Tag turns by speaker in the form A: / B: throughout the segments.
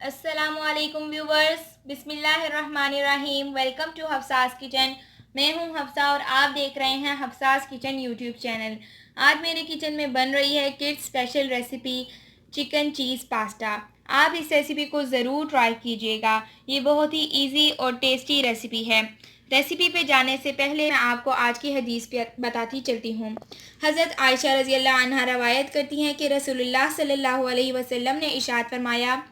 A: अस्सलामुअलैकुम व्यूवर्स, बिस्मिल्लाहिर्रहमानिर्रहीम। Welcome to Hafsa's kitchen. मैं हूं हफ्सा और आप देख रहे हैं हफ्सास किचन यूट्यूब चैनल। आज मेरे किचन में बन रही है किड्स स्पेशल रेसिपी चिकन चीज़ पास्ता। आप इस रेसिपी को ज़रूर ट्राई कीजिएगा। ये बहुत ही इजी और टेस्टी रेसिपी है। रेसिपी पे जाने से पहले मैं आपको आज की हदीस पे बताती चलती हूँ। हज़रत आयशा रज़ी अल्लाह अन्हा रवायत करती हैं कि रसूलुल्लाह सल्लल्लाहु अलैहि वसल्लम ने इरशाद फरमाया,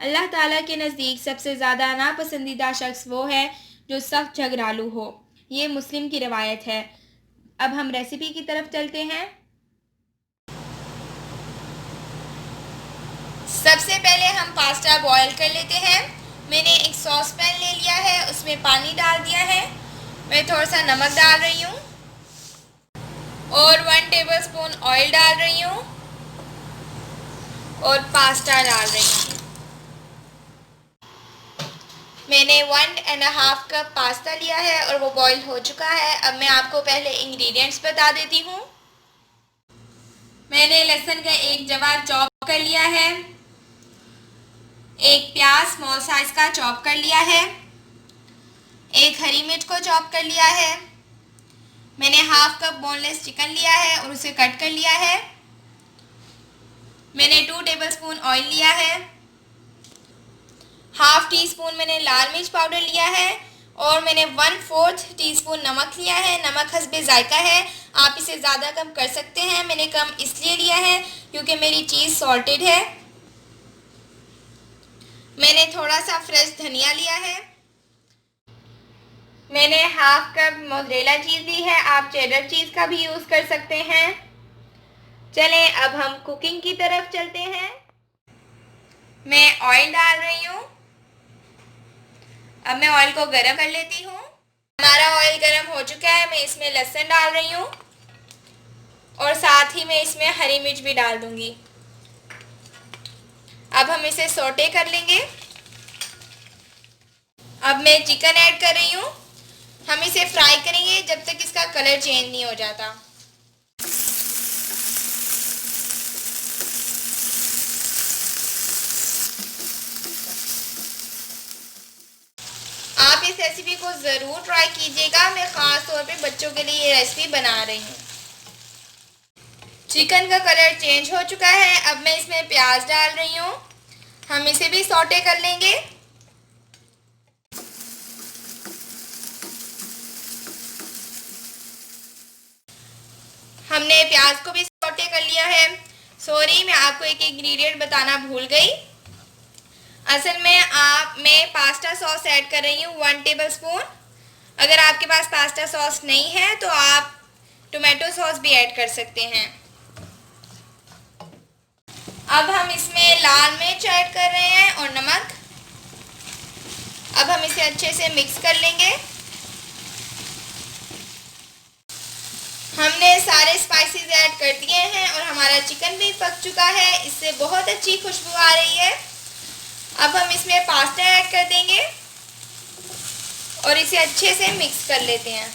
A: अल्लाह ताला के नज़दीक सबसे ज़्यादा नापसंदीदा शख्स वो है जो सख्त झगड़ालू हो। ये मुस्लिम की रवायत है। अब हम रेसिपी की तरफ चलते हैं। सबसे पहले हम पास्ता बॉईल कर लेते हैं। मैंने एक सॉस पैन ले लिया है, उसमें पानी डाल दिया है। मैं थोड़ा सा नमक डाल रही हूँ और 1 टेबलस्पून ऑयल डाल रही हूँ और पास्ता डाल रही हूँ। मैंने 1.5 कप पास्ता लिया है और वो बॉईल हो चुका है। अब मैं आपको पहले इंग्रेडिएंट्स बता देती हूँ। मैंने लहसुन का एक जवा चॉप कर लिया है, एक प्याज स्मॉल साइज का चॉप कर लिया है, एक हरी मिर्च को चॉप कर लिया है। मैंने 1/2 कप बोनलेस चिकन लिया है और उसे कट कर लिया है। मैंने 2 टेबलस्पून ऑयल लिया है। 1/2 टीस्पून मैंने लाल मिर्च पाउडर लिया है और मैंने 1/4 टीस्पून नमक लिया है। नमक हस्बे जायका है, आप इसे ज़्यादा कम कर सकते हैं। मैंने कम इसलिए लिया है क्योंकि मेरी चीज़ सॉल्टेड है। मैंने थोड़ा सा फ्रेश धनिया लिया है। मैंने 1/2 कप मोज़रेला चीज़ ली है, आप चेडर चीज़ का भी यूज़ कर सकते हैं। चलें अब हम कुकिंग की तरफ चलते हैं। मैं ऑयल डाल रही हूँ। अब मैं ऑयल को गरम कर लेती हूँ। हमारा ऑयल गरम हो चुका है। मैं इसमें लहसुन डाल रही हूँ और साथ ही मैं इसमें हरी मिर्च भी डाल दूंगी। अब हम इसे सौटे कर लेंगे। अब मैं चिकन ऐड कर रही हूँ। हम इसे फ्राई करेंगे जब तक इसका कलर चेंज नहीं हो जाता। आप इस रेसिपी को ज़रूर ट्राई कीजिएगा। मैं ख़ास तौर पे बच्चों के लिए ये रेसिपी बना रही हूँ। चिकन का कलर चेंज हो चुका है। अब मैं इसमें प्याज डाल रही हूँ। हम इसे भी सौटे कर लेंगे। हमने प्याज को भी सौटे कर लिया है। सॉरी, मैं आपको एक इंग्रेडिएंट बताना भूल गई। असल में मैं पास्ता सॉस ऐड कर रही हूँ 1 टेबलस्पून। अगर आपके पास पास्ता सॉस नहीं है तो आप टोमेटो सॉस भी ऐड कर सकते हैं। अब हम इसमें लाल मिर्च ऐड कर रहे हैं और नमक। अब हम इसे अच्छे से मिक्स कर लेंगे। हमने सारे स्पाइसेस ऐड कर दिए हैं और हमारा चिकन भी पक चुका है। इससे बहुत अच्छी खुशबू आ रही है। अब हम इसमें पास्ता ऐड कर देंगे और इसे अच्छे से मिक्स कर लेते हैं।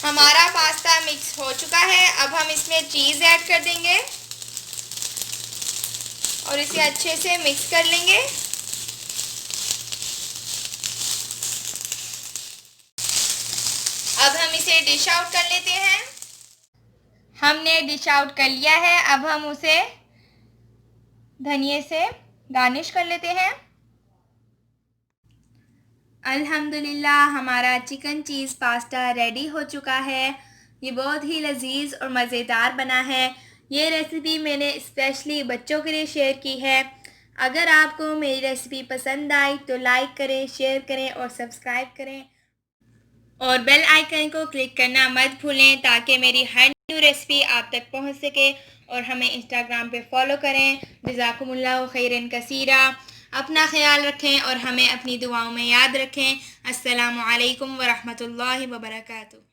A: हमारा पास्ता मिक्स हो चुका है। अब हम इसमें चीज़ ऐड कर देंगे और इसे अच्छे से मिक्स कर लेंगे। अब हम इसे डिश आउट कर लेते हैं। हमने डिश आउट कर लिया है। अब हम उसे धनिए से गार्निश कर लेते हैं। अल्हम्दुलिल्लाह हमारा चिकन चीज़ पास्ता रेडी हो चुका है। ये बहुत ही लजीज और मज़ेदार बना है। ये रेसिपी मैंने स्पेशली बच्चों के लिए शेयर की है। अगर आपको मेरी रेसिपी पसंद आई तो लाइक करें, शेयर करें और सब्सक्राइब करें और बेल आइकन को क्लिक करना मत भूलें ताकि मेरी हर न्यू रेसिपी आप तक पहुंच सके। और हमें इंस्टाग्राम पे फॉलो करें। जज़ाकुमुल्लाहु खैरन कसीरा। अपना ख्याल रखें और हमें अपनी दुआओं में याद रखें। अस्सलामु अलैकुम व रहमतुल्लाहि व बरकातुहू।